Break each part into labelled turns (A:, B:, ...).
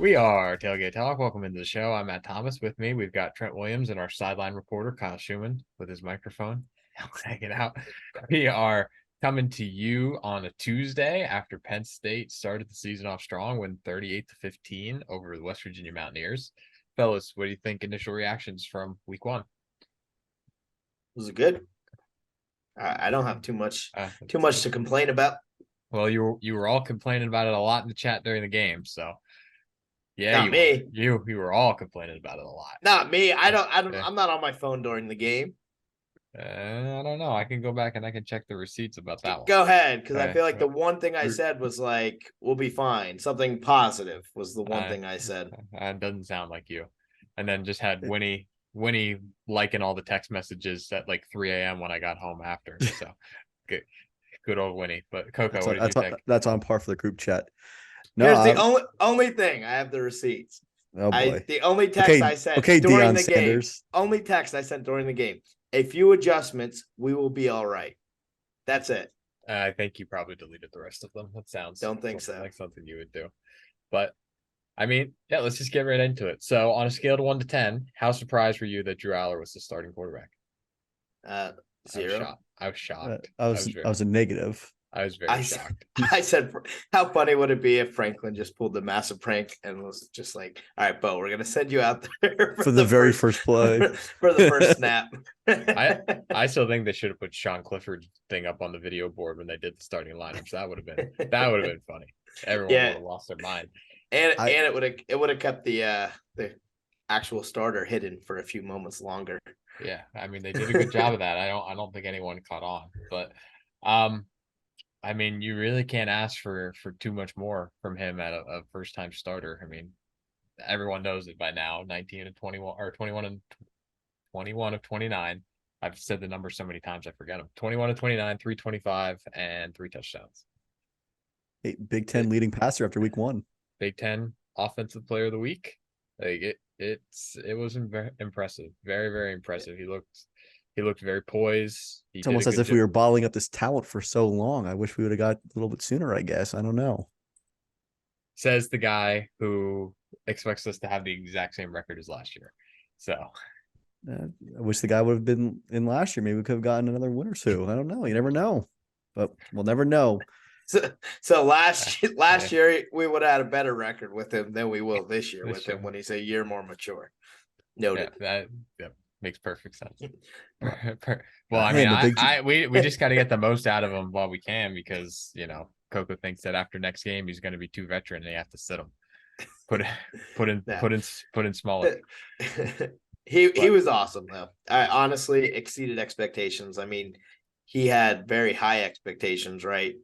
A: We are Tailgate Talk. Welcome into the show. I'm Matt Thomas. With me, we've got Trent Williams and our sideline reporter, Kyle Schumann, with his microphone. Hanging out. We are coming to you on a Tuesday after Penn State started the season off strong, win 38-15 over the West Virginia Mountaineers. Fellas, what do you think? Initial reactions from week one?
B: Was it good? I don't have too much to complain about.
A: Well, you were all complaining about it a lot in the chat during the game, so yeah,
B: Not me.
A: You were all complaining about it a lot.
B: Not me. I'm not on my phone during the game.
A: I don't know. I can go back and I can check the receipts about that one.
B: Go ahead, because I feel like the one thing I said was like, "We'll be fine." Something positive was the one thing I said.
A: It doesn't sound like you. And then just had Winnie liking all the text messages at like 3 a.m. when I got home after. So good old Winnie. But Coco, what did you think?
C: That's on par for the group chat. No,
B: here's the only thing. I have the receipts.
C: Oh boy.
B: The only text I sent during the game. Only text I sent during the game. A few adjustments, we will be all right. That's it.
A: I think you probably deleted the rest of them. That sounds
B: don't think so.
A: Like something you would do. But I mean, yeah, let's just get right into it. So on a scale of 1 to 10, how surprised were you that Drew Allar was the starting quarterback?
B: 0.
A: I was shocked.
C: I was a negative.
A: I was very shocked.
B: I said, how funny would it be if Franklin just pulled the massive prank and was just like, all right, Bo, we're going to send you out there
C: for the very first play.
B: For the first snap.
A: I still think they should have put Sean Clifford's thing up on the video board when they did the starting lineup. So that would have been funny. Everyone would have lost their mind.
B: And it would have kept the actual starter hidden for a few moments longer.
A: Yeah, I mean they did a good job of that. I don't think anyone caught on, but I mean, you really can't ask for too much more from him at a first time starter. I mean, everyone knows it by now. 19 and 21 or 21 of 29. I've said the number so many times I forget them. 21 of 29, 325, and 3 touchdowns.
C: Big Ten leading passer after week 1.
A: Big Ten offensive player of the week. Like it was impressive. Very, very impressive. He looked very poised.
C: It's almost as if we were bottling up this talent for so long. I wish we would have got a little bit sooner, I guess. I don't know.
A: Says the guy who expects us to have the exact same record as last year. So
C: I wish the guy would have been in last year. Maybe we could have gotten another win or two. I don't know. You never know. But we'll never know.
B: So last year we would have had a better record with him than we will this year with him when he's a year more mature. Noted.
A: Yeah, that makes perfect sense. Well, I mean, we just got to get the most out of him while we can because Coco thinks that after next game he's going to be too veteran and they have to sit him. Put in Smollett.
B: He was awesome though. I honestly exceeded expectations. I mean, he had very high expectations, right?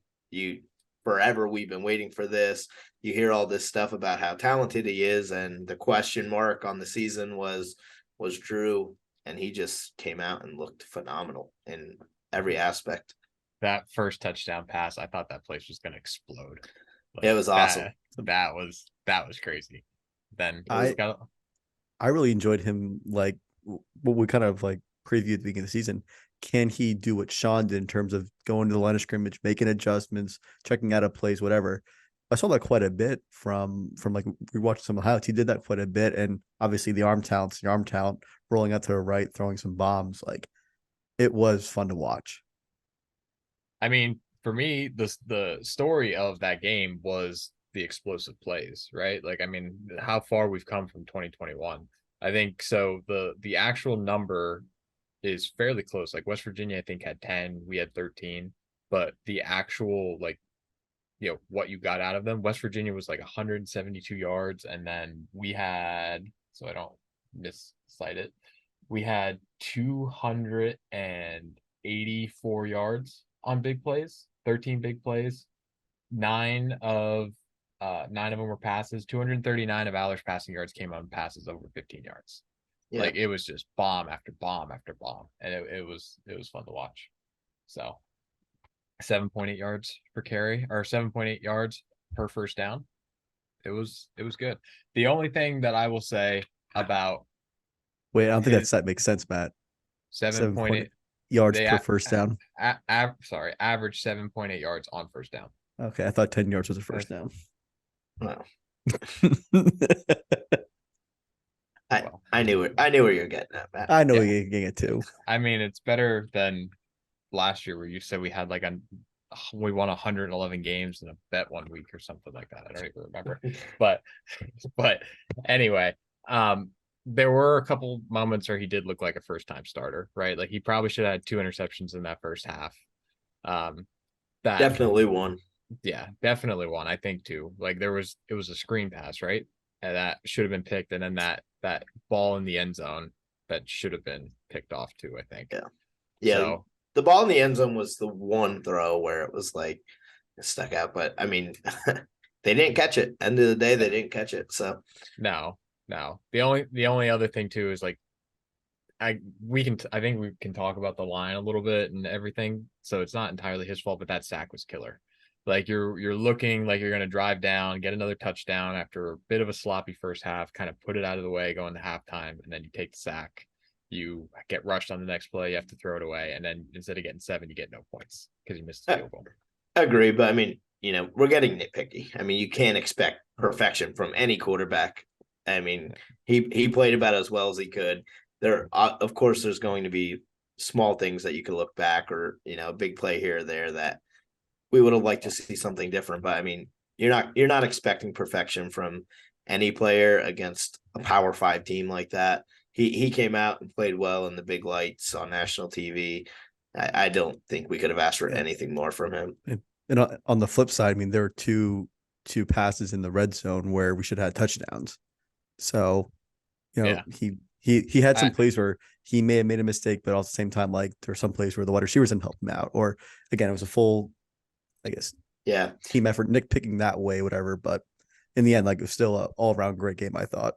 B: Forever we've been waiting for this. You hear all this stuff about how talented he is, and the question mark on the season was Drew, and he just came out and looked phenomenal in every aspect.
A: That first touchdown pass, I thought that place was going to explode.
B: It was awesome.
A: That was crazy. Then
C: I really enjoyed him. Like what we kind of like previewed at the beginning of the season. Can he do what Sean did in terms of going to the line of scrimmage, making adjustments, checking out of plays, whatever? I saw that quite a bit from like we watched some of the highlights. He did that quite a bit, and obviously the arm talent, rolling out to the right, throwing some bombs. Like it was fun to watch.
A: I mean, for me, the story of that game was the explosive plays, right? Like, I mean, how far we've come from 2021. I think so. The actual number is fairly close. Like West Virginia, I think had 10, we had 13, but the actual what you got out of them, West Virginia was like 172 yards, and then we had, so I don't miscite it, we had 284 yards on big plays, 13 big plays, 9 of them were passes. 239 of Allar's passing yards came on passes over 15 yards. Yeah. Like it was just bomb after bomb after bomb, and it was fun to watch. So 7.8 yards per carry, or 7.8 yards per first down. It was good. The only thing that I will say about
C: I don't think that makes sense, Matt.
A: 7.8
C: yards per first down.
A: Average 7.8 yards on first down.
C: Okay, I thought 10 yards was a first down.
B: Well, I knew where you're getting at, Matt.
C: I know
A: Yeah.
C: you're getting it too.
A: I mean, it's better than last year where you said we had like we won 111 games in a bet 1 week or something like that. I don't even remember. but anyway, there were a couple moments where he did look like a first time starter, right? Like he probably should have had 2 interceptions in that first half. That
B: Definitely one.
A: Yeah, definitely one. I think too. Like it was a screen pass, right? And that should have been picked, and then that ball in the end zone that should have been picked off too, I think.
B: Yeah.
A: So
B: the ball in the end zone was the one throw where it was like it stuck out, but I mean, they didn't catch it. End of the day, they didn't catch it. So
A: no. The only other thing too is like I think we can talk about the line a little bit and everything. So it's not entirely his fault, but that sack was killer. Like you're looking like you're gonna drive down, get another touchdown after a bit of a sloppy first half, kind of put it out of the way, going to halftime, and then you take the sack. You get rushed on the next play, you have to throw it away, and then instead of getting 7, you get no points because you missed the field goal.
B: I agree, but I mean, we're getting nitpicky. I mean, you can't expect perfection from any quarterback. I mean, he played about as well as he could. There, of course, there's going to be small things that you can look back, or a big play here or there that we would have liked to see something different. But I mean, you're not expecting perfection from any player against a Power 5 team like that. He came out and played well in the big lights on national TV. I don't think we could have asked for anything more from him.
C: And on the flip side, I mean, there were two passes in the red zone where we should have had touchdowns. So, he had some plays where he may have made a mistake, but at the same time, like there were some plays where the wide receivers didn't help him out. Or again, it was a full, I guess, team effort, nitpicking that way, whatever. But in the end, like it was still an all around great game, I thought.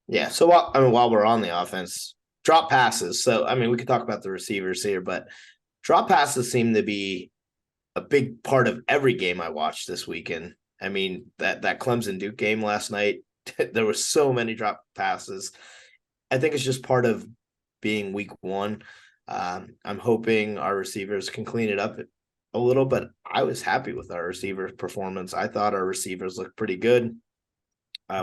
B: Yeah. So while we're on the offense, drop passes. So I mean, we could talk about the receivers here, but drop passes seem to be a big part of every game I watched this weekend. I mean, that Clemson Duke game last night, there were so many drop passes. I think it's just part of being week 1. I'm hoping our receivers can clean it up a little, but I was happy with our receiver performance. I thought our receivers looked pretty good.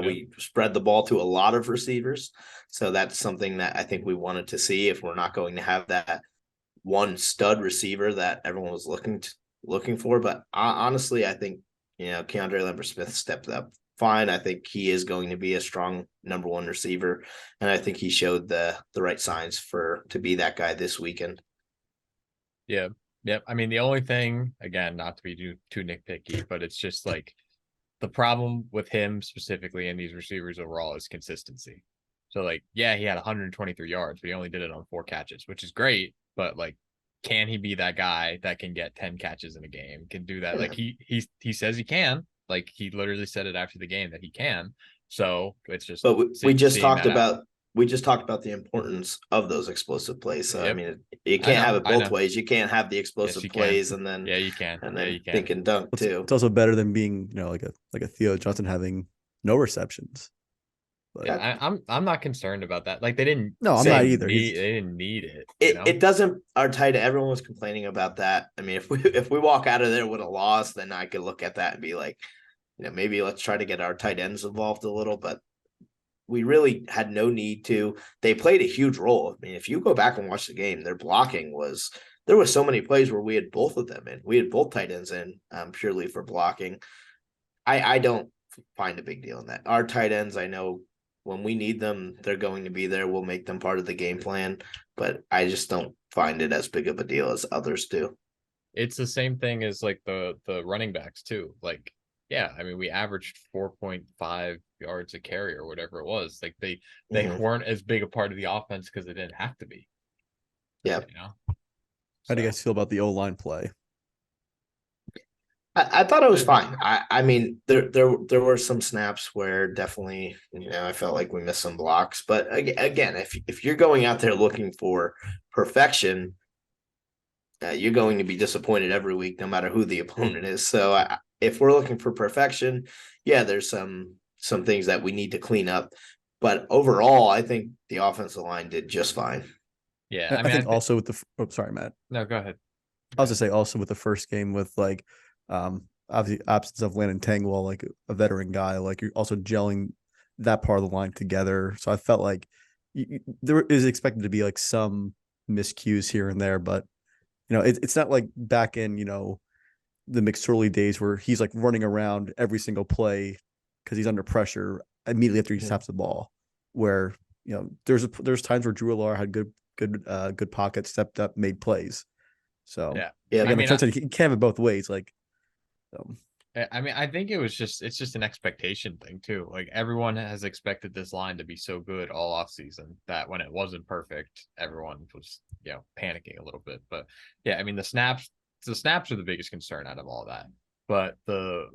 B: We spread the ball to a lot of receivers. So that's something that I think we wanted to see if we're not going to have that one stud receiver that everyone was looking for. But honestly, I think, Keandre Lambert-Smith stepped up fine. I think he is going to be a strong number 1 receiver. And I think he showed the right signs to be that guy this weekend.
A: Yeah. Yep. I mean, the only thing, again, not to be too nitpicky, but it's just like the problem with him specifically and these receivers overall is consistency. So like, yeah, he had 123 yards, but he only did it on 4 catches, which is great. But like, can he be that guy that can get 10 catches in a game, can do that? Yeah. Like he says he can, like he literally said it after the game that he can. So it's just,
B: but we just talked about the importance of those explosive plays. So I mean, you can't have it both ways. You can't have the explosive plays and then
A: you can,
B: and then think and dunk too.
C: It's also better than being like a Theo Johnson having no receptions.
A: But yeah, I'm not concerned about that. Like they didn't.
C: No, I'm not either.
A: They didn't need it.
B: It doesn't. Our tight. Everyone was complaining about that. I mean, if we walk out of there with a loss, then I could look at that and be like, maybe let's try to get our tight ends involved a little. But we really had no need to. They played a huge role. I mean, if you go back and watch the game, their blocking was. There was so many plays where we had both of them in. We had both tight ends in purely for blocking. I don't find a big deal in that. Our tight ends, I know. When we need them, they're going to be there. We'll make them part of the game plan, but I just don't find it as big of a deal as others do.
A: It's the same thing as like the running backs too. Like, yeah, I mean, we averaged 4.5 yards a carry or whatever it was. Like they weren't as big a part of the offense because they didn't have to be.
B: Yeah.
C: How do you guys feel about the O-line play?
B: I thought it was fine. I mean, there were some snaps where definitely, I felt like we missed some blocks. But again, if you're going out there looking for perfection, you're going to be disappointed every week, no matter who the opponent is. So if we're looking for perfection, yeah, there's some things that we need to clean up. But overall, I think the offensive line did just fine.
C: Yeah, I think also with the. Oh, sorry, Matt.
A: No, go ahead.
C: I was to say also with the first game with like. obviously absence of Landon Tangwell, like a veteran guy, like you're also gelling that part of the line together. So I felt like there is expected to be like some miscues here and there, but it's not like back in the McSorley days where he's like running around every single play because he's under pressure immediately after he snaps the ball. Where there's times where Drew Allar had good pockets, stepped up, made plays. So
B: yeah.
C: again, you can't have it both ways. Like,
A: I mean, I think it's just an expectation thing too. Like everyone has expected this line to be so good all off season that when it wasn't perfect, everyone was panicking a little bit. But yeah, I mean the snaps are the biggest concern out of all that. But the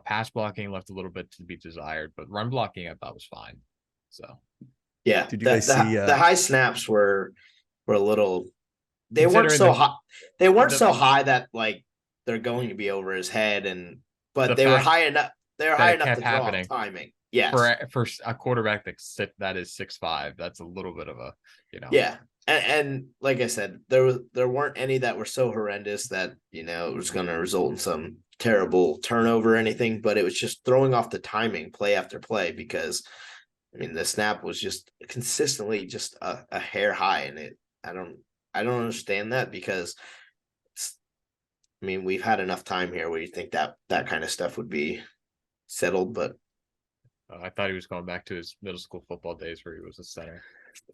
A: pass blocking left a little bit to be desired, but run blocking I thought was fine. So
B: yeah,
C: did you guys see
B: the high snaps were a little. They weren't
A: considering
B: so high. They weren't so high that like they're going to be over his head, but they were high enough. They were high enough to draw timing. Yes,
A: for a quarterback that is 6'5", that's a little bit of a
B: Yeah, and like I said, there weren't any that were so horrendous that it was going to result in some terrible turnover or anything. But it was just throwing off the timing, play after play, because I mean the snap was just consistently just a hair high, and I don't understand that because. I mean, we've had enough time here where you think that kind of stuff would be settled, but
A: I thought he was going back to his middle school football days where he was a center.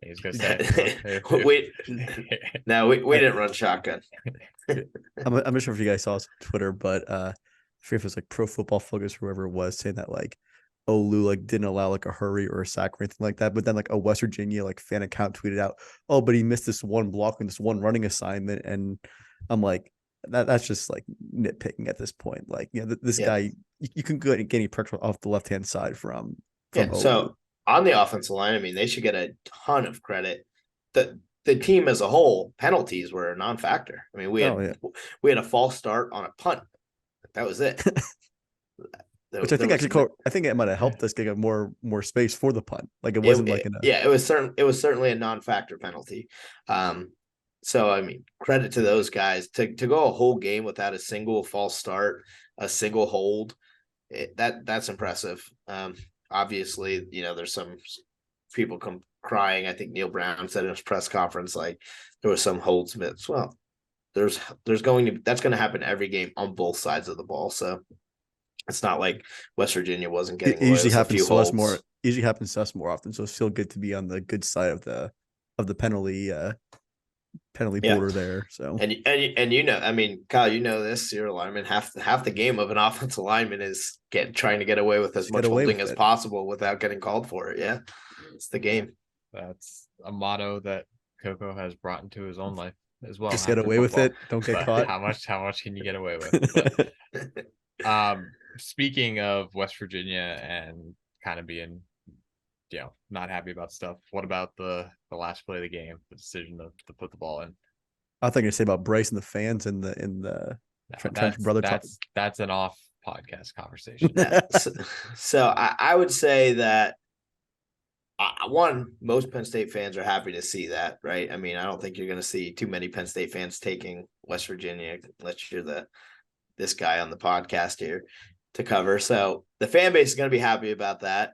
A: He's gonna say,
B: we didn't run shotgun.
C: I'm not sure if you guys saw this on Twitter, but I forget if it was like Pro Football Focus, whoever it was, saying that like Olu like didn't allow like a hurry or a sack or anything like that. But then like a West Virginia like fan account tweeted out, "Oh, but he missed this one block and this one running assignment," and I'm like. That's just like nitpicking at this point. Like, this guy, you can get any pressure off the left-hand side from
B: so on the offensive line, I mean, they should get a ton of credit. The team as a whole, penalties were a non-factor. I mean, we had a false start on a punt. That was it.
C: Which I think it might have helped us get more space for the punt. Like it wasn't
B: it was certainly a non-factor penalty. So, I mean, credit to those guys to go a whole game without a single false start, a single hold. That's impressive. Obviously, there's some people come crying. I think Neil Brown said in his press conference, like there was some holds missed. Well, that's going to happen every game on both sides of the ball. So it's not like West Virginia wasn't getting.
C: It usually happens to us more. Usually happens to us more often. So it's still good to be on the good side of the penalty border there. So
B: and I mean, Kyle, this, you're a lineman. Half the game of an offensive lineman is trying to get away with as much holding as possible without getting called for it. Yeah, it's the game.
A: That's a motto that Coco has brought into his own life as well.
C: Just get away with it. Don't get caught.
A: How much can you get away with? But, speaking of West Virginia and kind of being not happy about stuff. What about the last play of the game, the decision to put the ball in?
C: I think you say about Bryce and the fans in the Trent brother talk.
A: That's an off podcast conversation.
B: So I would say that most Penn State fans are happy to see that, right? I mean, I don't think you're going to see too many Penn State fans taking West Virginia unless you're this guy on the podcast here to cover. So the fan base is going to be happy about that.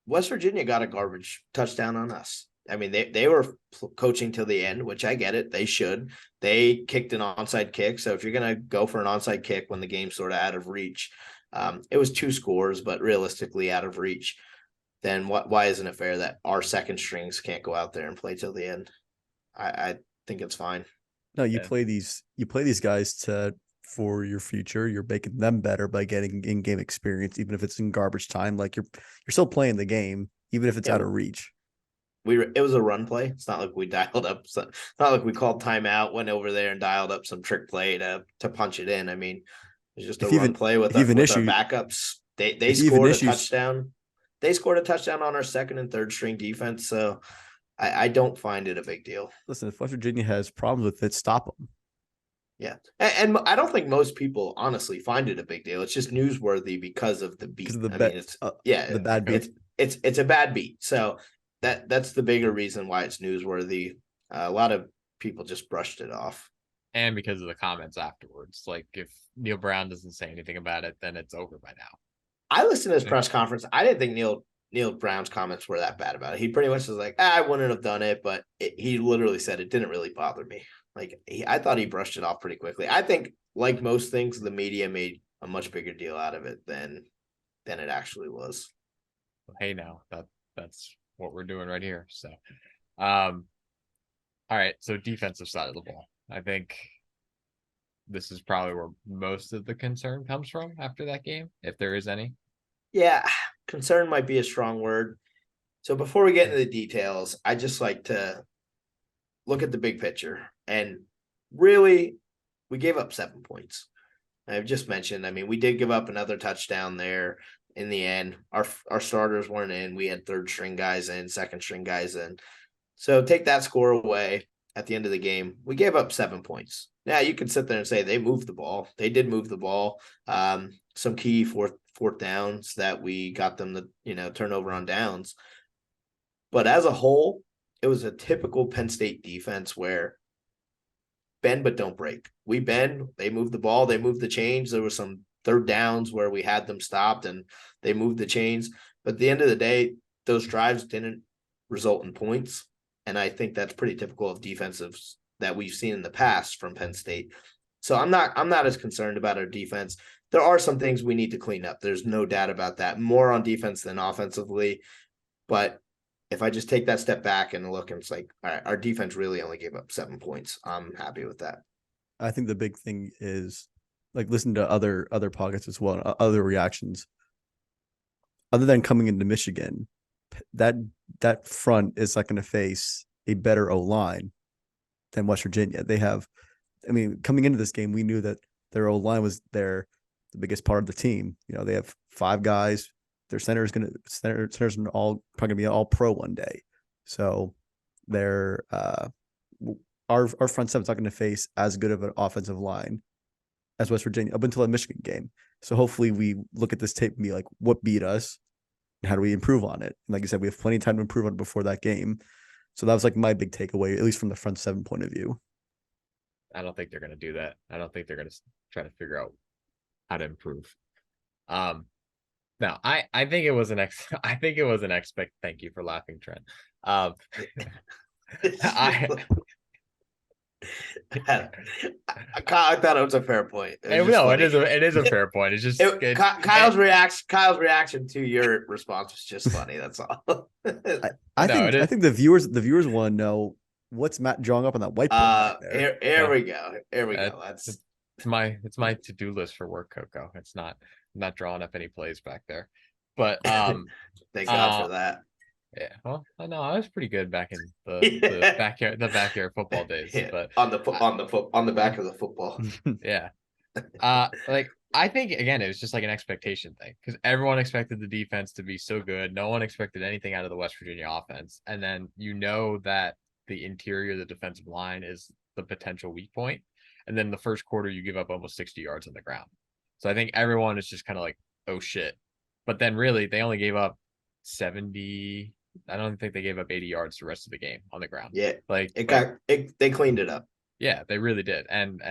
B: West Virginia got a garbage touchdown on us. I mean, they were coaching till the end, which I get it. They should. They kicked an onside kick. So if you're going to go for an onside kick when the game's sort of out of reach, it was 2 scores, but realistically out of reach, then why isn't it fair that our second strings can't go out there and play till the end? I think it's fine.
C: No, you play these guys for your future. You're making them better by getting in-game experience, even if it's in garbage time. Like you're still playing the game, even if it's out of reach.
B: It was a run play. It's not like we dialed up. It's not like we called timeout, went over there and dialed up some trick play to punch it in. I mean, it's just a run play with our backups. They scored a touchdown. They scored a touchdown on our second and third string defense. So I don't find it a big deal.
C: Listen, if West Virginia has problems with it, stop them.
B: Yeah. And I don't think most people honestly find it a big deal. It's just newsworthy because of the beat.
C: The bad beat.
B: It's a bad beat. So that's the bigger reason why it's newsworthy. A lot of people just brushed it off.
A: and because of the comments afterwards. Like if Neil Brown doesn't say anything about it, then it's over by now.
B: I listened to his press conference. I didn't think Neil Brown's comments were that bad about it. He pretty much was like, I wouldn't have done it, but he literally said it didn't really bother me. Like I thought he brushed it off pretty quickly. I think, like most things, the media made a much bigger deal out of it than it actually was.
A: Hey, now that's what we're doing right here. So, all right. So defensive side of the ball, I think this is probably where most of the concern comes from after that game, if there is any.
B: Yeah, concern might be a strong word. So before we get into the details, I just like to look at the big picture. And really, we gave up 7 points. I've just mentioned, I mean, we did give up another touchdown there in the end. Our starters weren't in. We had third string guys in, second string guys in. So take that score away at the end of the game. We gave up 7 points. Now you can sit there and say they moved the ball. They did move the ball. Some key fourth downs that we got them to, turnover on downs. But as a whole, it was a typical Penn State defense where bend but don't break. We bend, they move the ball, they move the chains. There was some third downs where we had them stopped and they moved the chains. But at the end of the day, those drives didn't result in points. And I think that's pretty typical of defensives that we've seen in the past from Penn State. So I'm not as concerned about our defense. There are some things we need to clean up. There's no doubt about that. More on defense than offensively. But if I just take that step back and look, and it's like, all right, our defense really only gave up 7 points. I'm happy with that.
C: I think the big thing is like listen to other pockets as well, other reactions. Other than coming into Michigan, that front is not going to face a better O-line than West Virginia. They have, I mean, coming into this game, we knew that their O-line was the biggest part of the team. They have 5 guys. Their center's are all probably gonna be all pro one day. So they're our front seven's not going to face as good of an offensive line as West Virginia up until the Michigan game. So hopefully we look at this tape and be like, what beat us? And how do we improve on it? And like I said, we have plenty of time to improve on it before that game. So that was like my big takeaway, at least from the front 7 point of view.
A: I don't think they're going to do that. I don't think they're going to try to figure out how to improve. No, I think it was an thank you for laughing, Trent. I
B: thought it was a fair point.
A: It is a fair point. It's just
B: Kyle's reaction to your response was just funny. That's all.
C: I think the viewers want to know what's Matt drawing up on that whiteboard.
B: Here we go. Here we go.
A: It's my to-do list for work, Coco. It's not. I'm not drawing up any plays back there, but
B: thank God for that.
A: Yeah, well, I know I was pretty good back in the backyard football days,
B: Yeah,
A: but
B: on the back of the football.
A: Yeah, like I think again it was just like an expectation thing because everyone expected the defense to be so good. No one expected anything out of the West Virginia offense, and then that the interior, the defensive line, is the potential weak point, and then the first quarter you give up almost 60 yards on the ground. So I think everyone is just kind of like, oh shit. But then really they only gave up 70. I don't think they gave up 80 yards the rest of the game on the ground.
B: Yeah. They cleaned it up.
A: Yeah, they really did. And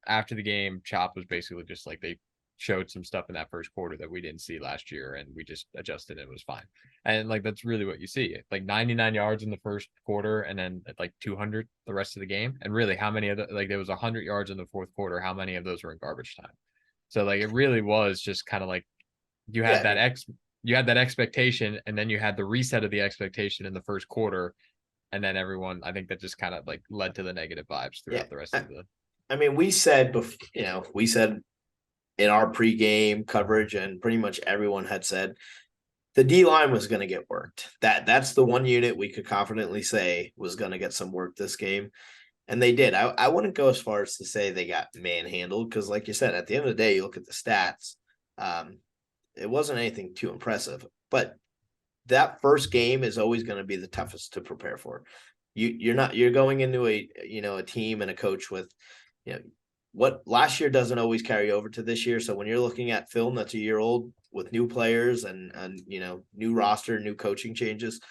A: after the game, Chop was basically just like they showed some stuff in that first quarter that we didn't see last year and we just adjusted and it was fine. And like that's really what you see. Like 99 yards in the first quarter and then like 200 the rest of the game. And really how many of there was 100 yards in the fourth quarter, how many of those were in garbage time? So like it really was just kind of like you had that expectation and then you had the reset of the expectation in the first quarter. And then everyone, I think that just kind of like led to the negative vibes throughout the rest of the.
B: I mean, we said in our pregame coverage and pretty much everyone had said the D-line was going to get worked. That's the one unit we could confidently say was going to get some work this game. And they did. I wouldn't go as far as to say they got manhandled because, like you said, at the end of the day, you look at the stats. It wasn't anything too impressive. But that first game is always going to be the toughest to prepare for. You're going into a team and a coach with, what last year doesn't always carry over to this year. So when you're looking at film that's a year old with new players and new roster, new coaching changes,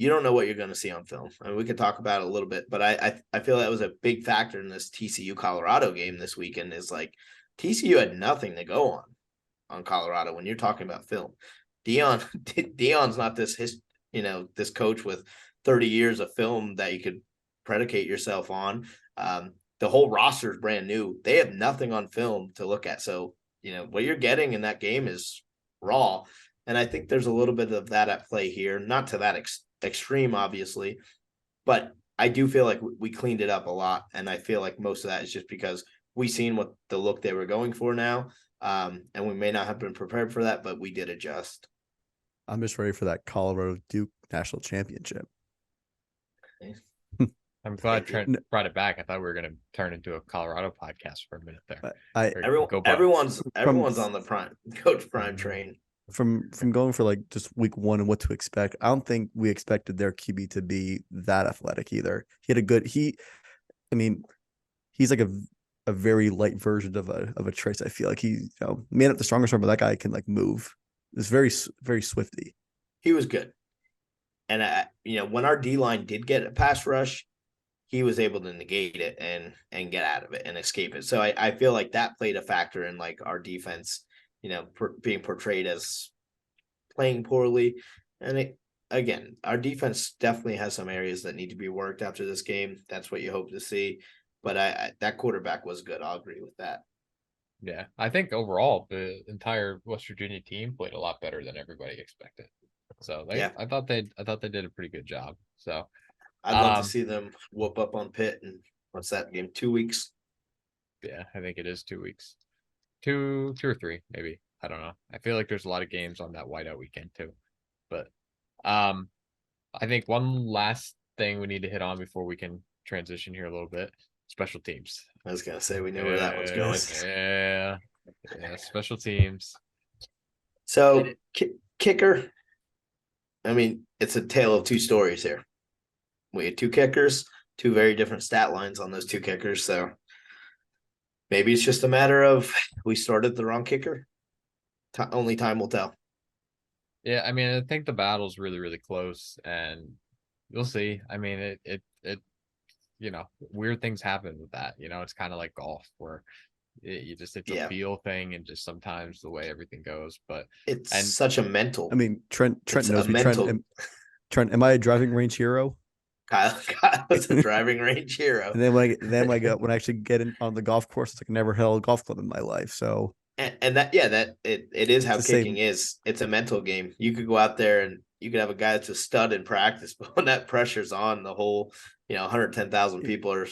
B: you don't know what you're going to see on film. I mean, we could talk about it a little bit, but I feel that was a big factor in this TCU Colorado game this weekend. Is like TCU had nothing to go on Colorado when you're talking about film. Deion's not this coach with 30 years of film that you could predicate yourself on. The whole roster is brand new. They have nothing on film to look at. So, what you're getting in that game is raw. And I think there's a little bit of that at play here, not to that extreme, obviously, but I do feel like we cleaned it up a lot. And I feel like most of that is just because we seen what the look they were going for now. And we may not have been prepared for that, but we did adjust.
C: I'm just ready for that Colorado Duke national championship.
A: I'm glad Trent brought it back. I thought we were going to turn into a Colorado podcast for a minute there.
B: Everyone's on the Coach Prime train.
C: From going for like just week one and what to expect, I don't think we expected their QB to be that athletic either. He had a good he's like a very light version of a Trace. I feel like he may not the strongest arm, but that guy can like move. It's very, very swifty.
B: He was good. And when our D-line did get a pass rush, he was able to negate it and get out of it and escape it. So I feel like that played a factor in like our defense, being portrayed as playing poorly. And again, our defense definitely has some areas that need to be worked after this game. That's what you hope to see. But that quarterback was good. I'll agree with that.
A: Yeah, I think overall the entire West Virginia team played a lot better than everybody expected. So I thought they did a pretty good job. So
B: I'd love to see them whoop up on Pitt. And what's that game? 2 weeks?
A: Yeah, I think it is 2 weeks. Two or three, maybe. I don't know. I feel like there's a lot of games on that whiteout weekend too. But I think one last thing we need to hit on before we can transition here a little bit. Special teams.
B: I was gonna say we knew where that was going.
A: Yeah, special teams.
B: So kicker. I mean, it's a tale of two stories here. We had two kickers, two very different stat lines on those two kickers. So maybe it's just a matter of we started the wrong kicker. Only time will tell.
A: Yeah, I mean, I think the battle's really, really close, and you'll see. I mean, it weird things happen with that. It's kind of like golf where it's a feel thing, and just sometimes the way everything goes. But
B: it's such a mental.
C: I mean, Trent knows me. Trent, am I a driving range hero?
B: Kyle is a driving range hero.
C: And then when I actually get on the golf course, it's like I never held a golf club in my life. So
B: and that it is how kicking is. It's a mental game. You could go out there and you could have a guy that's a stud in practice, but when that pressure's on, the whole 110,000 people are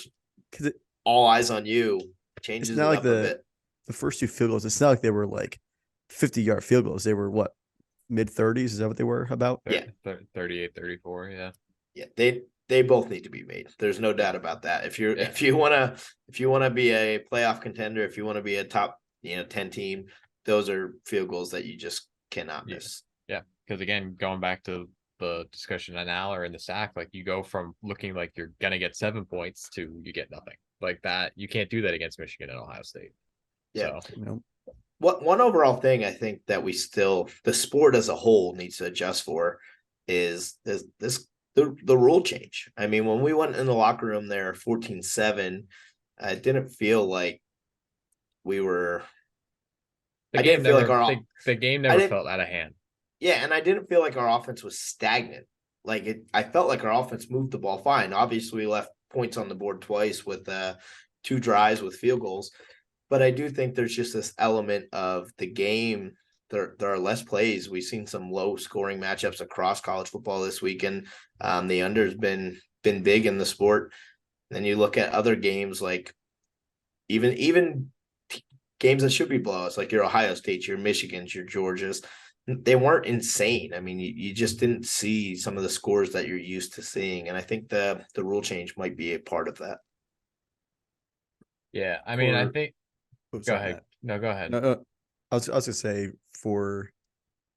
B: all eyes on you. Changes
C: it's not like
B: a bit.
C: The first two field goals. It's not like they were like 50-yard field goals. They were what, mid-30s? Is that what they were about?
B: Yeah,
A: 38, 34. Yeah.
B: Yeah, they both need to be made. There's no doubt about that. If you want to be a playoff contender, if you want to be a top 10 team, those are field goals that you just cannot miss.
A: Yeah, because again, going back to the discussion on Allar and the sack, like you go from looking like you're gonna get 7 points to you get nothing like that. You can't do that against Michigan and Ohio State.
B: Yeah. So, one overall thing I think that the sport as a whole needs to adjust for is the rule change. I mean, when we went in the locker room there 14-7, it didn't feel like we were.
A: The game never felt out of hand.
B: Yeah, and I didn't feel like our offense was stagnant. I felt like our offense moved the ball fine. Obviously, we left points on the board twice with 2 drives with field goals. But I do think there's just this element of the game. There are less plays. We've seen some low-scoring matchups across college football this weekend. The under's been big in the sport. Then you look at other games like even games that should be blowouts, like your Ohio States, your Michigans, your Georgias. They weren't insane. I mean, you just didn't see some of the scores that you're used to seeing. And I think the rule change might be a part of that.
A: Yeah, I mean, I think – go ahead. No, go ahead.
C: No, I was going to say, for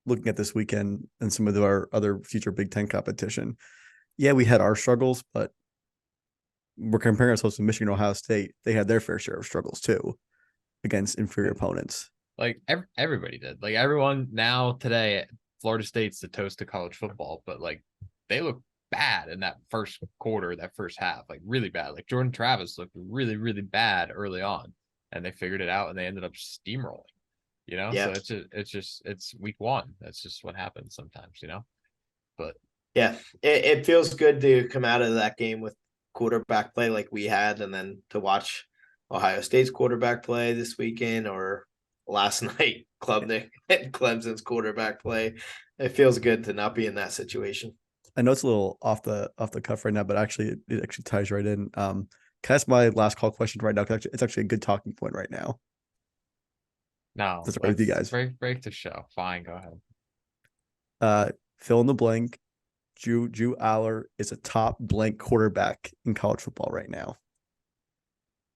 C: looking at this weekend and some of our other future Big Ten competition, yeah, we had our struggles, but we're comparing ourselves to Michigan, Ohio State. They had their fair share of struggles too against inferior opponents.
A: Like everybody did. Like everyone now today, Florida State's the toast to college football, but like they look bad in that first quarter, that first half, like really bad. Like Jordan Travis looked really, really bad early on, and they figured it out and they ended up steamrolling.
B: Yeah.
A: So it's week one. That's just what happens sometimes. But
B: Yeah, it feels good to come out of that game with quarterback play like we had, and then to watch Ohio State's quarterback play this weekend, or last night Clemson's quarterback play. It feels good to not be in that situation.
C: I know it's a little off the cuff right now, but actually it actually ties right in. Can I ask my last call question right now? 'Cause it's actually a good talking point right now.
A: no,
C: That's right with you
A: let's
C: guys.
A: break the show. Fine, go ahead.
C: Fill in the blank. Drew Allar is a top blank quarterback in college football right now.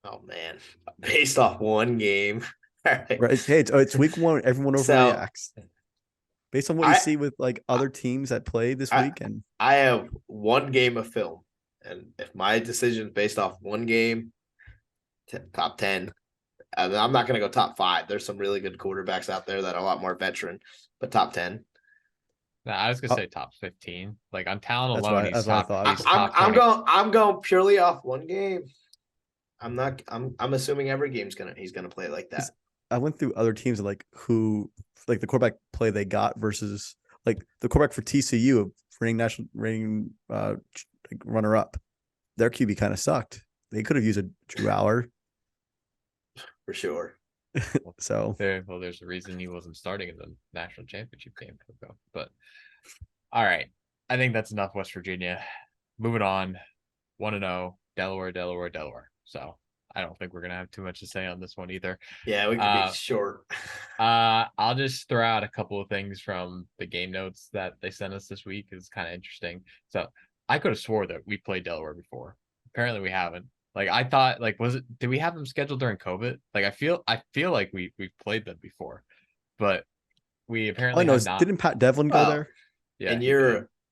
B: Oh man, based off one game. All right.
C: Right? Hey, it's week one. Everyone
B: So
C: overreacts based on what you
B: I
C: see with like other teams that play this
B: I
C: weekend.
B: I have one game of film, and if my decision is based off one game, top 10. I'm not going to go top 5. There's some really good quarterbacks out there that are a lot more veteran, but top 10.
A: No, I was gonna say top 15. Like on talent
C: That's
A: alone,
C: what
A: he's
C: I
A: top.
C: thought.
A: He's top 20.
B: I'm going purely off one game. I'm assuming every game's he's gonna play like that.
C: I went through other teams like who like the quarterback play they got versus like the quarterback for TCU, reigning runner up. Their QB kind of sucked. They could have used a Drew Allar.
B: For sure.
C: So
A: there's a reason he wasn't starting in the national championship game. But all right, I think that's enough West Virginia. Moving on, 1-0, Delaware. So I don't think we're gonna have too much to say on this one either.
B: Yeah, we can be short.
A: I'll just throw out a couple of things from the game notes that they sent us this week. It's kind of interesting. So I could have swore that we played Delaware before. Apparently we haven't. Like I thought, like did we have them scheduled during COVID? Like I feel like we've played them before, but we apparently have not.
C: Didn't Pat Devlin go there?
A: Yeah,
B: and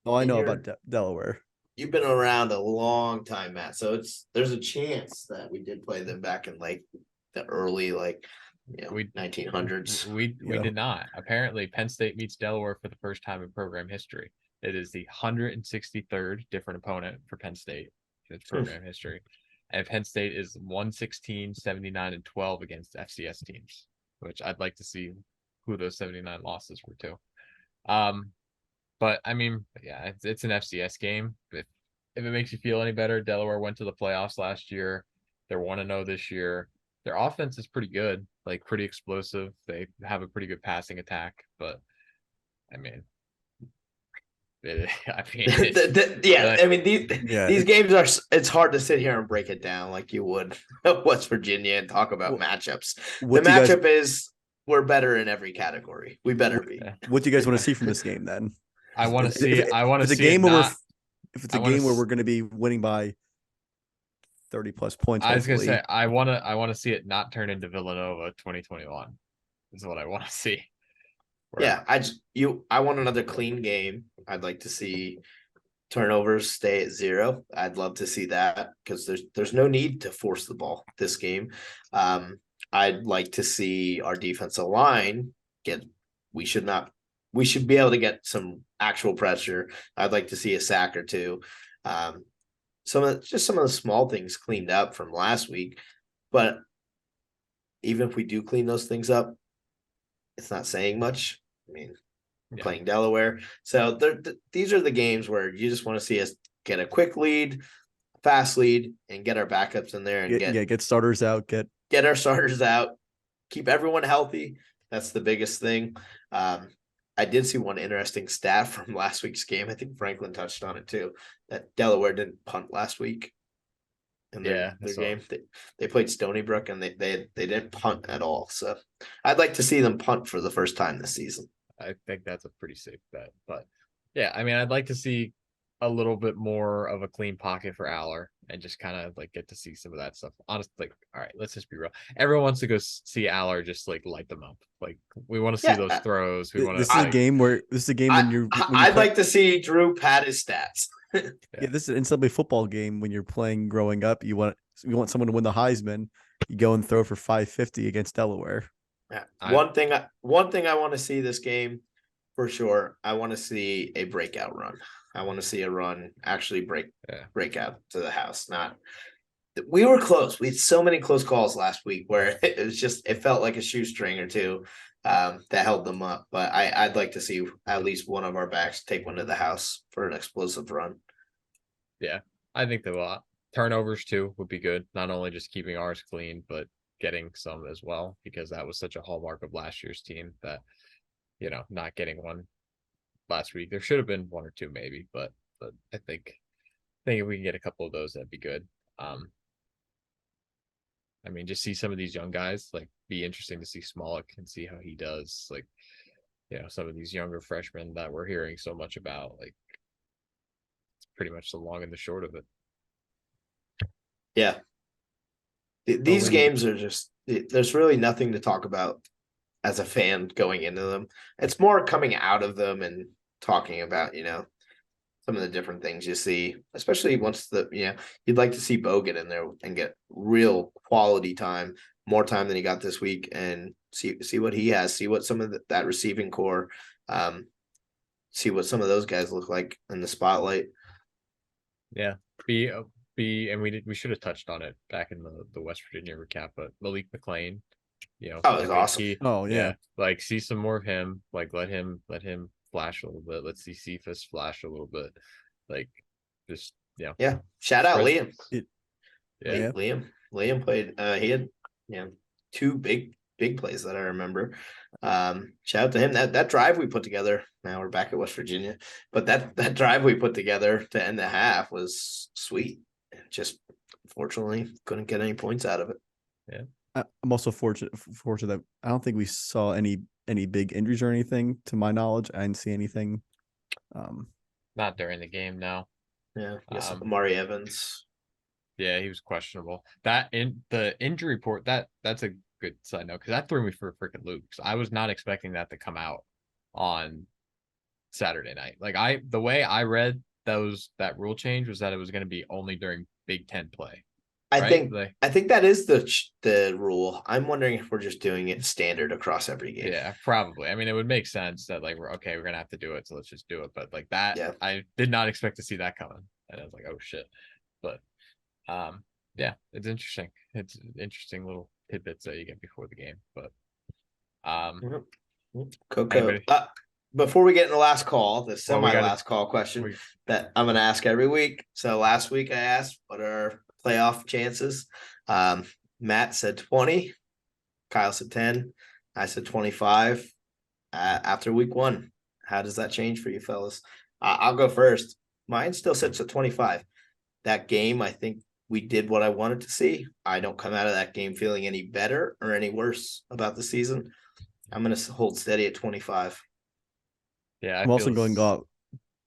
C: I know about Delaware.
B: You've been around a long time, Matt. So there's a chance that we did play them back in like the early 1900s.
A: We did not. Apparently, Penn State meets Delaware for the first time in program history. It is the 163rd different opponent for Penn State in its program history. And Penn State is 116, 79, and 12 against FCS teams, which I'd like to see who those 79 losses were to. But I mean, yeah, it's an FCS game. If it makes you feel any better, Delaware went to the playoffs last year. They're 1-0 this year. Their offense is pretty good, like pretty explosive. They have a pretty good passing attack, but I mean,
B: these games are. It's hard to sit here and break it down like you would West Virginia and talk about matchups. The matchup is we're better in every category. We better be.
C: What do you guys want to see from this game then?
A: I want to see. I want to see
C: a game where we're going to be winning by 30 plus points.
A: I was going to say I want to see it not turn into Villanova 2021. Is what I want to see.
B: Yeah, I want another clean game. I'd like to see turnovers stay at 0. I'd love to see that because there's no need to force the ball this game. I'd like to see our defensive line we should be able to get some actual pressure. I'd like to see a sack or two. Some of the small things cleaned up from last week, but even if we do clean those things up, it's not saying much. I mean, we're playing Delaware. So these are the games where you just want to see us get a quick lead, fast lead, and get our backups in there and
C: get starters out, get
B: our starters out, keep everyone healthy. That's the biggest thing. I did see one interesting stat from last week's game. I think Franklin touched on it too, that Delaware didn't punt last week. In their game. They played Stony Brook and they didn't punt at all. So I'd like to see them punt for the first time this season.
A: I think that's a pretty safe bet. But yeah, I mean, I'd like to see a little bit more of a clean pocket for Allar and just kind of like get to see some of that stuff. Honestly, like, all right, let's just be real. Everyone wants to go see Allar just like light them up. Like we want to see those throws. We want to.
C: This is a game when you're.
B: I'd like to see Drew pad his stats.
C: Yeah, this is an NCAA football game. When you're playing growing up, you want someone to win the Heisman. You go and throw for 550 against Delaware.
B: Yeah. One thing I want to see this game for sure. I want to see a breakout run. I want to see a run actually
A: Yeah.
B: break out to the house. Not we were close. We had so many close calls last week where it felt like a shoestring or two that held them up. But I'd like to see at least one of our backs take one to the house for an explosive run.
A: Yeah, I think that turnovers too would be good. Not only just keeping ours clean, but getting some as well, because that was such a hallmark of last year's team that, not getting one last week. There should have been one or two maybe, but I think if we can get a couple of those, that'd be good. I mean, just see some of these young guys, like be interesting to see Smolik and see how he does. Like, some of these younger freshmen that we're hearing so much about, like it's pretty much the long and the short of it.
B: Yeah. These games are just, there's really nothing to talk about as a fan going into them. It's more coming out of them and talking about, some of the different things you see, especially once you'd like to see Bo get in there and get real quality time, more time than he got this week, and see what he has, see what some of that receiving core, see what some of those guys look like in the spotlight.
A: Yeah. And we should have touched on it back in the West Virginia recap, but Malik McLean,
B: it was awesome.
C: Yeah.
A: Like see some more of him, like let him flash a little bit. Let's see Cephas flash a little bit. Like just
B: Yeah. Shout out Liam. Liam played he had two big plays that I remember. Shout out to him. That drive we put together. Now we're back at West Virginia, but that drive we put together to end the half was sweet. Just fortunately couldn't get any points out of it.
A: Yeah.
C: I'm also fortunate that I don't think we saw any big injuries or anything to my knowledge. I didn't see anything.
A: Not during the game, no.
B: Yeah. Yes, Amari Evans.
A: Yeah, he was questionable. That in the injury report, that's a good side note, because that threw me for a freaking loop. I was not expecting that to come out on Saturday night. Like the way I read that rule change was that it was going to be only during Big Ten play.
B: I think that is the rule. I'm wondering if we're just doing it standard across every game.
A: Yeah, probably. I mean, it would make sense that like we're gonna have to do it, so let's just do it. But like that,
B: yeah.
A: I did not expect to see that coming, and I was like, oh shit. But yeah, it's interesting. It's interesting little tidbits that you get before the game. But
B: Coco. Before we get in the last call, the semi-last call question that I'm going to ask every week. So last week I asked, what are our playoff chances? Matt said 20. Kyle said 10. I said 25. After week one, how does that change for you fellas? I'll go first. Mine still sits at 25. That game, I think we did what I wanted to see. I don't come out of that game feeling any better or any worse about the season. I'm going to hold steady at 25.
A: Yeah,
C: I'm also going go.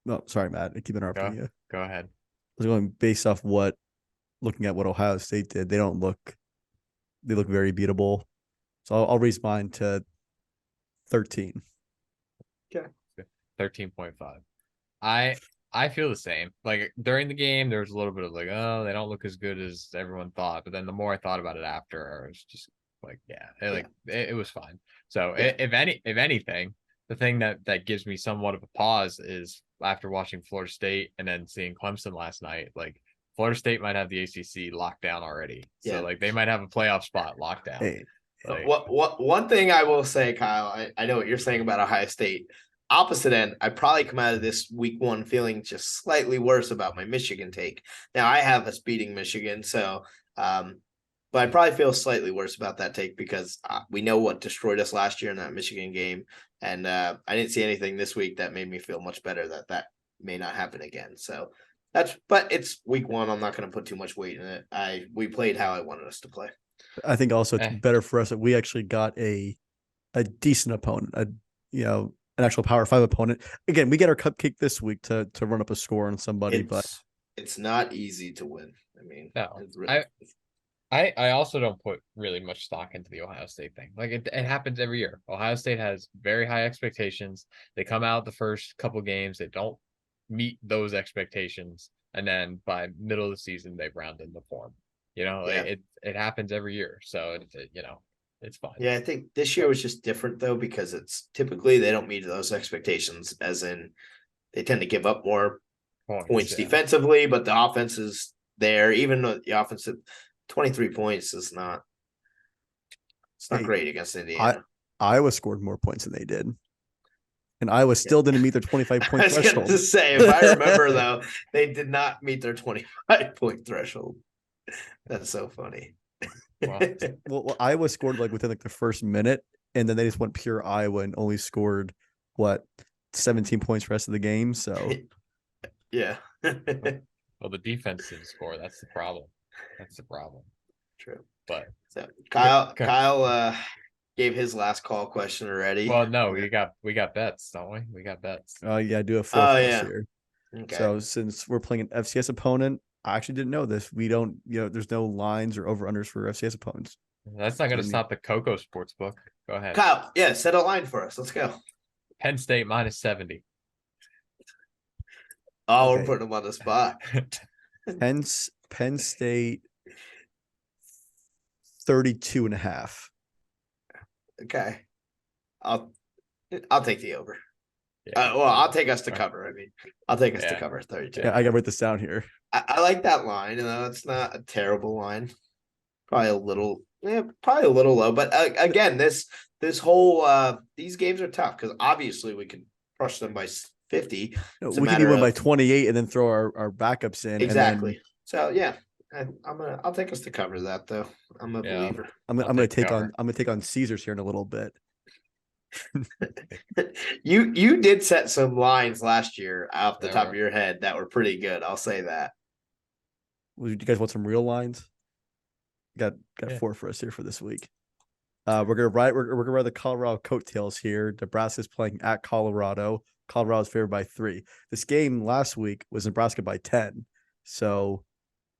C: No, sorry, Matt. I keep interrupting you.
A: Go ahead.
C: I was going based off looking at what Ohio State did. They look very beatable. So I'll raise mine to 13.
B: Okay.
A: 13.5. I feel the same. Like during the game, there was a little bit of like, oh, they don't look as good as everyone thought. But then the more I thought about it after, I was just like, it was fine. So if anything, the thing that gives me somewhat of a pause is after watching Florida State and then seeing Clemson last night, like Florida State might have the ACC locked down already. So like they might have a playoff spot locked down.
C: Hey.
B: One thing I will say, Kyle, I know what you're saying about Ohio State. Opposite end, I probably come out of this week one feeling just slightly worse about my Michigan take. Now I have us beating Michigan, so but I probably feel slightly worse about that take because we know what destroyed us last year in that Michigan game, and I didn't see anything this week that made me feel much better that may not happen again. So but it's week one. I'm not going to put too much weight in it. We played how I wanted us to play.
C: I think also it's better for us that we actually got a decent opponent, an actual Power 5 opponent. Again, we get our cupcake this week to run up a score on somebody, but
B: it's not easy to win. I mean,
A: no, I also don't put really much stock into the Ohio State thing. Like it happens every year. Ohio State has very high expectations. They come out the first couple games, they don't meet those expectations, and then by middle of the season they round in the form. It happens every year. So it's fine.
B: Yeah, I think this year was just different though, because it's typically they don't meet those expectations, as in they tend to give up more points
A: yeah.
B: defensively, but the offense is there. Even though the offensive 23 points is not
C: Hey,
B: great against Indiana.
C: Iowa scored more points than they did. And Iowa still didn't meet their 25-point
B: I was
C: threshold.
B: going to say, if I remember, though, they did not meet their 25-point threshold. That's so funny.
C: Well, Iowa scored like within like the first minute, and then they just went pure Iowa and only scored 17 points for the rest of the game. So
B: yeah.
A: Well, the defense didn't score. That's the problem.
B: True.
A: But
B: so Kyle gave his last call question already.
A: Well, no, we got bets, don't we? We got bets.
C: Yeah, I do have 4 for this year.
B: Okay.
C: So since we're playing an FCS opponent, I actually didn't know this. We don't, there's no lines or over-unders for FCS opponents.
A: That's not going to stop the Coco Sportsbook. Go ahead.
B: Kyle, yeah, set a line for us. Let's go.
A: Penn State -70.
B: Oh, okay. We're putting them on the spot.
C: Penn State 32.5.
B: Okay. I'll take the over.
A: Yeah,
B: I'll take us to cover. I mean, I'll take us to cover 32.
C: Yeah, I got to write this down here.
B: I like that line. It's not a terrible line. Probably a little low. But again, this whole these games are tough because obviously we can crush them by 50.
C: We can win by 28 and then throw our backups in.
B: Exactly.
C: And then,
B: so yeah, I'll take us to cover that though. I'm a believer.
C: I'm gonna take on Caesars here in a little bit.
B: You did set some lines last year off the top of your head that were pretty good. I'll say that.
C: Do you guys want some real lines? Got 4 for us here for this week. We're gonna ride the Colorado coattails here. Nebraska's playing at Colorado. Colorado's favored by 3. This game last week was Nebraska by 10. So,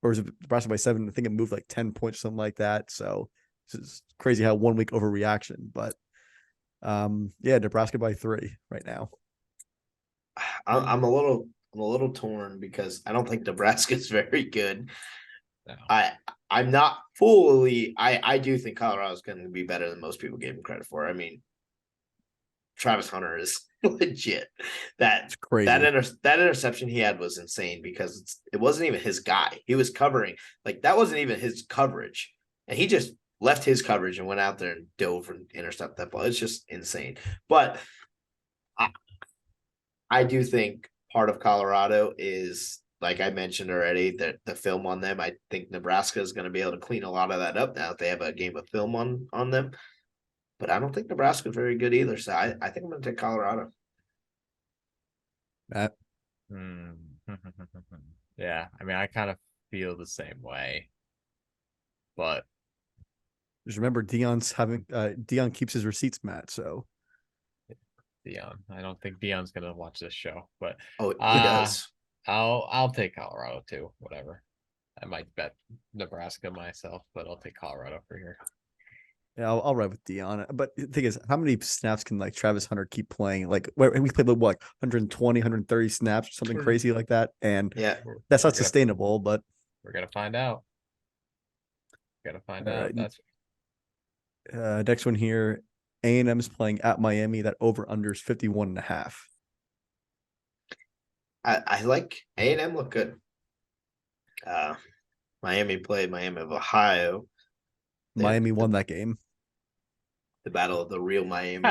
C: or was it Nebraska by 7? I think it moved like 10 points, something like that. So it's crazy how 1 week overreaction. But yeah, Nebraska by 3 right now.
B: I'm a little torn because I don't think Nebraska's very good. No. I'm not fully. I do think Colorado's going to be better than most people gave him credit for. I mean, Travis Hunter is legit. That's crazy. That interception he had was insane because it wasn't even his guy. He was covering that wasn't even his coverage, and he just left his coverage and went out there and dove and intercepted that ball. It's just insane. But I do think part of Colorado is, like I mentioned already, that the film on them. I think Nebraska is going to be able to clean a lot of that up now if they have a game of film on them. But I don't think Nebraska is very good either. So I think I'm going to take Colorado.
C: Matt?
A: Yeah, I mean, I kind of feel the same way. But
C: just remember, Dion keeps his receipts, Matt. So
A: Dion, I don't think Dion's going to watch this show. But
B: he does.
A: I'll take Colorado too. Whatever. I might bet Nebraska myself, but I'll take Colorado for here.
C: Yeah, I'll ride with Dion. But the thing is, how many snaps can Travis Hunter keep playing? We played 120, 130 snaps or something crazy like that, and
B: yeah,
C: that's not sustainable. But
A: we're gonna find out.
C: Right.
A: That's
C: next one here. A&M's playing at Miami. That over under is 51.5.
B: I like A&M look good. Miami played Miami of Ohio.
C: Miami won that game.
B: The battle of the real Miami.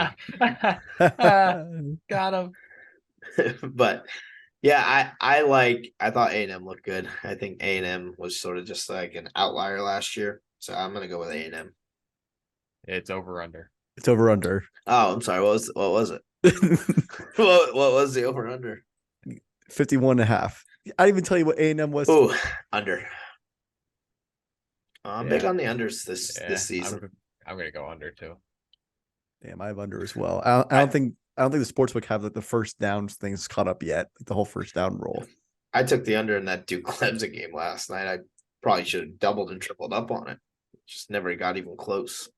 A: Got him.
B: But yeah, I thought A&M looked good. I think A&M was sort of just like an outlier last year. So I'm gonna go with A&M.
A: It's over under.
C: It's over under.
B: Oh, I'm sorry. What was it? what was the over under?
C: 51.5. I didn't even tell you what A&M was.
B: Oh, under. I'm big on the unders this season.
A: I'm gonna go under too.
C: Damn, I have under as well. I don't think the sportsbook have the first downs things caught up yet. The whole first down roll.
B: I took the under in that Duke Clemson game last night. I probably should have doubled and tripled up on it. Just never got even close.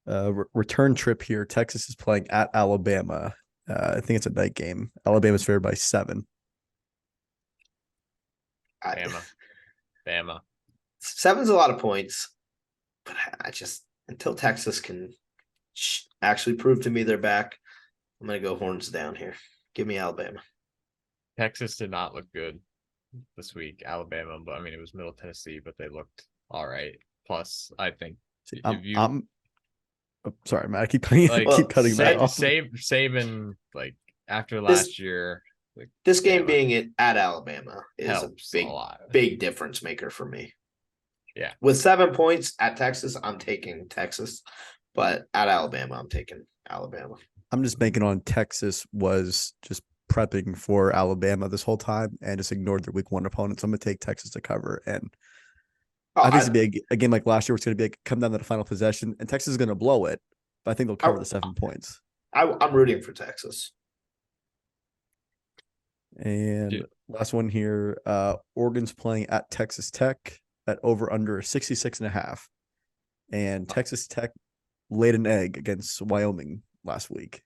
C: Return trip here. Texas is playing at Alabama. I think it's a night game. Alabama's favored by 7.
A: Bama.
B: 7's a lot of points, but I just until Texas can actually prove to me they're back, I'm gonna go horns down here. Give me Alabama.
A: Texas did not look good this week. Alabama, but I mean, it was Middle Tennessee, but they looked all right. Plus, I think
C: See,
A: if you
C: sorry, Matt. I keep cutting,
A: like
C: keep cutting Matt off.
A: saving like after last year, like,
B: This game being at Alabama is
A: helps
B: a
A: a lot.
B: big difference maker for me.
A: Yeah.
B: With 7 points at Texas, I'm taking Texas, but at Alabama, I'm taking Alabama.
C: I'm just banking on Texas was just prepping for Alabama this whole time and just ignored their week 1 opponents. So I'm going to take Texas to cover. And I think it's going to be a game like last year, where it's going to be come down to the final possession, and Texas is going to blow it, but I think they'll cover the 7 points.
B: I'm rooting for Texas.
C: And last one here, Oregon's playing at Texas Tech at over under 66.5. And Texas Tech laid an egg against Wyoming last week.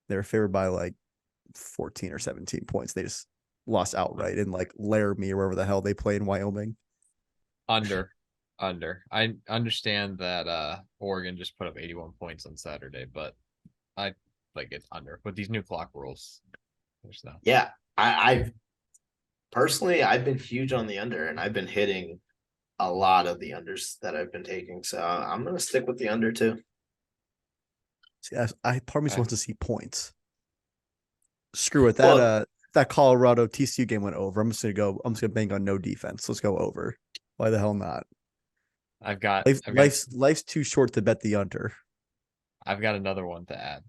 C: They were favored by like 14 or 17 points. They just lost outright in like Laramie or wherever the hell they play in Wyoming.
A: Under. I understand that Oregon just put up 81 points on Saturday, but I like it's under. With these new clock rules, there's no.
B: Yeah, I've personally been huge on the under, and I've been hitting a lot of the unders that I've been taking. So I'm gonna stick with the under too.
C: See, part of me just wants to see points. Screw it. That Colorado TCU game went over. I'm just gonna bank on no defense. Let's go over. Why the hell not? Life's too short to bet the under.
A: I've got another one to add.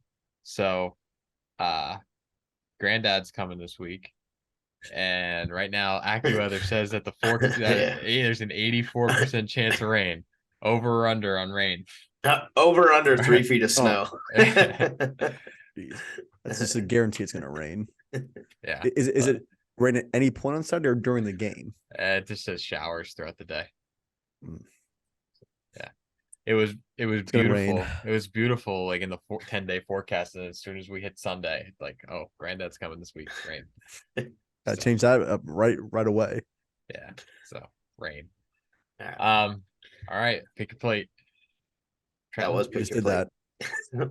A: So, Granddad's coming this week, and right now AccuWeather says that there's an 84% chance of rain. Over or under on rain?
B: Over under 3 feet of snow.
C: That's just a guarantee it's going to rain.
A: Yeah.
C: Is it rain at any point on Saturday or during the game?
A: It just says showers throughout the day.
C: Mm.
A: Yeah. It was beautiful. It was beautiful, like in the 10-day forecast, and as soon as we hit Sunday, like, oh, Granddad's coming this week. Rain.
C: Change that up right away.
A: Yeah. So rain.
B: Yeah.
A: All right. Pick your plate.
B: That was
C: just did that.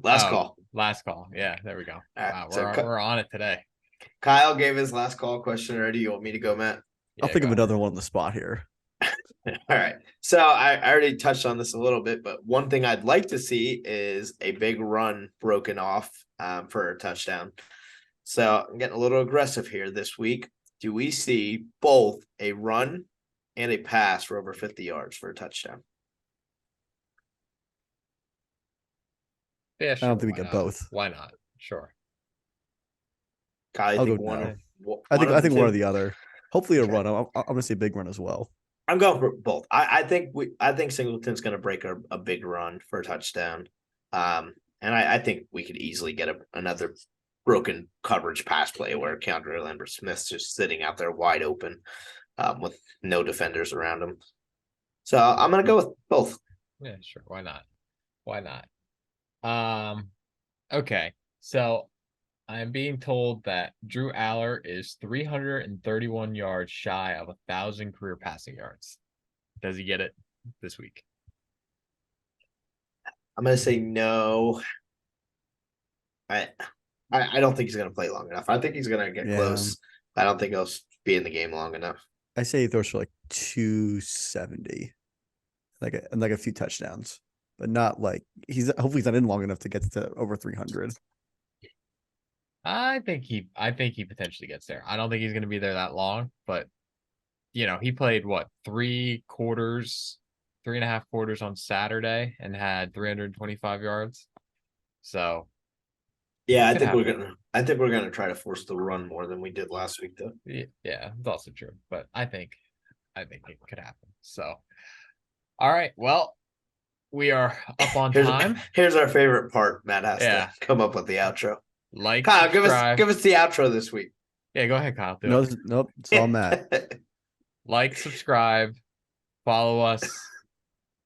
B: Last call.
A: Last call. Yeah, there we go.
B: Right,
A: wow, we're on it today.
B: Kyle gave his last call question already. You want me to go, Matt?
C: I'll think of another one on the spot here.
B: All right. So I already touched on this a little bit, but one thing I'd like to see is a big run broken off for a touchdown. So I'm getting a little aggressive here this week. Do we see both a run and a pass for over 50 yards for a touchdown?
A: Yeah, sure.
C: I don't think we get both.
A: Why not? Sure.
B: Kyle,
C: I'll go no. I think one or the other. Hopefully a run. I'm going to say a big run as well.
B: I'm going for both. I think Singleton's going to break a big run for a touchdown. And I think we could easily get another broken coverage pass play where Keandre Lambert-Smith's just sitting out there wide open with no defenders around him. So I'm going to go with both.
A: Yeah, sure. Why not? Okay. So I'm being told that Drew Allar is 331 yards shy of 1,000 career passing yards. Does he get it this week?
B: I'm going to say no. I don't think he's going to play long enough. I think he's going to get close. I don't think he'll be in the game long enough.
C: I say he throws for like 270, like a few touchdowns, but not like hopefully he's not in long enough to get to over 300.
A: I think he potentially gets there. I don't think he's going to be there that long, but he played 3.5 quarters on Saturday and had 325 yards. So
B: yeah, I think we're gonna try to force the run more than we did last week, though.
A: Yeah, it's also true, but I think it could happen. So, all right, well, we are up on time.
B: Here's our favorite part. Matt has to come up with the outro.
A: Like,
B: Kyle, give us the outro this week.
A: Yeah, go ahead, Kyle.
C: Nope, it's all Matt.
A: Like, subscribe, follow us.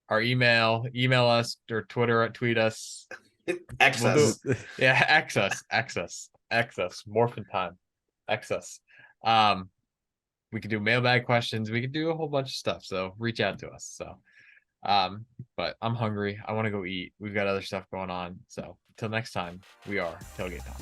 A: Our email us, or tweet us.
B: Access.
A: Access. Morphin time. Access. We could do mailbag questions. We could do a whole bunch of stuff. So reach out to us. So, but I'm hungry. I want to go eat. We've got other stuff going on. So until next time, we are Tailgate Talk.